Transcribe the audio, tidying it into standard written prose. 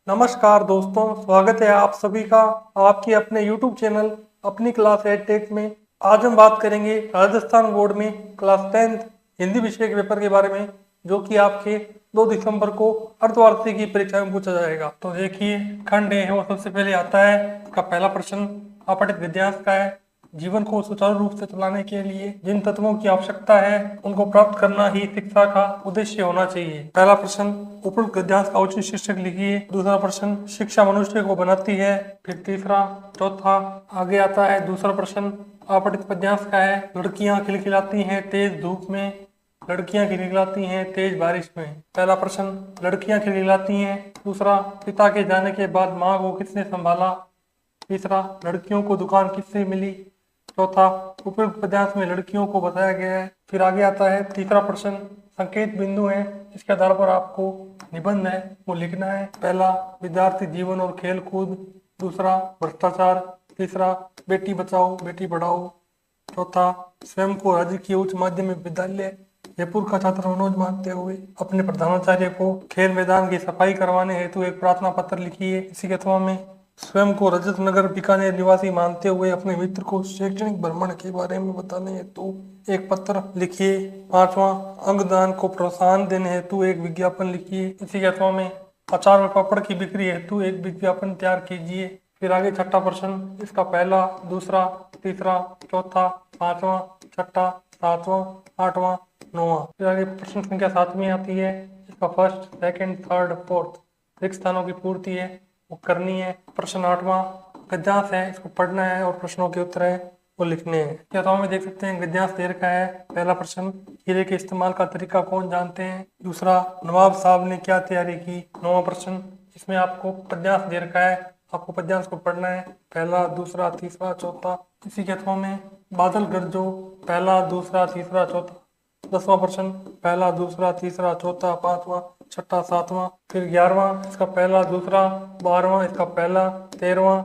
नमस्कार दोस्तों, स्वागत है आप सभी का आपके अपने YouTube चैनल अपनी क्लास एट टेक में। आज हम बात करेंगे राजस्थान बोर्ड में क्लास 10th हिंदी विषय के पेपर के बारे में, जो कि आपके 2 दिसंबर को अर्धवार्षिक परीक्षा में पूछा जाएगा। तो देखिए, खंड ए है वो सबसे पहले आता है। इसका पहला प्रश्न अपठित गद्यांश का है। जीवन को सुचारू रूप से चलाने के लिए जिन तत्वों की आवश्यकता है उनको प्राप्त करना ही शिक्षा का उद्देश्य होना चाहिए। पहला प्रश्न, उपरोक्त गद्यांश का उचित शीर्षक लिखिए। दूसरा प्रश्न, शिक्षा मनुष्य को बनाती है। फिर तीसरा, चौथा आगे आता है। दूसरा प्रश्न अपठित पद्यांश का है। लड़कियां खिलखिलाती हैं तेज धूप में, लड़कियां खिलखिलाती हैं तेज बारिश में। पहला प्रश्न, लड़कियां खिलखिलाती हैं। दूसरा, पिता के जाने के बाद माँ को किसने संभाला। तीसरा, लड़कियों को दुकान किससे मिली। चौथा, उपयुक्त पद्यांश में लड़कियों को बताया गया है। फिर आगे आता है तीसरा प्रश्न, संकेत बिंदु है, इसके आधार पर आपको निबंध है वो लिखना है। पहला, विद्यार्थी जीवन और खेल कूद। दूसरा, भ्रष्टाचार। तीसरा, बेटी बचाओ बेटी पढ़ाओ। चौथा, स्वयं को राज्य की उच्च माध्यमिक विद्यालय जयपुर का छात्र मनोज मानते हुए अपने प्रधानाचार्य को खेल मैदान की सफाई करवाने हेतु एक प्रार्थना पत्र लिखिए। इसी के अथवा में स्वयं को रजत नगर बीकानेर निवासी मानते हुए अपने मित्र को शैक्षणिक भ्रमण के बारे में बताने हेतु एक पत्र लिखिए। पांचवा, अंगदान को प्रोत्साहन देने हेतु एक विज्ञापन लिखिए। इसी के अथवा में अचार और पापड़ की बिक्री हेतु एक विज्ञापन तैयार कीजिए। फिर आगे छठा प्रश्न, इसका पहला, दूसरा, तीसरा, चौथा, पांचवा, छठा, सातवां, आठवां, नौवां। फिर आगे प्रश्न संख्या 7वीं आती है। इसका फर्स्ट, सेकंड, थर्ड, फोर्थ 6 स्थानों की पूर्ति है वो करनी है। प्रश्न 8वां गद्यांश है, इसको पढ़ना है और प्रश्नों के उत्तर है वो लिखने हैं। क्या तो में देख सकते हैं गद्यांश दे रखा है। पहला प्रश्न, हीरे के इस्तेमाल का तरीका कौन जानते हैं। दूसरा, नवाब साहब ने क्या तैयारी की। 9वां प्रश्न, इसमें आपको पद्यांश दे रखा है, आपको पद्यांश को पढ़ना है। पहला, दूसरा, तीसरा, चौथा। इसी के अथवा में बादल गरजो, पहला, दूसरा, तीसरा, चौथा। 10वां प्रश्न, पहला, दूसरा, तीसरा, चौथा, पांचवा, छठा, सातवां। फिर 11वां, इसका पहला, दूसरा, 12वां, इसका पहला, 13वां,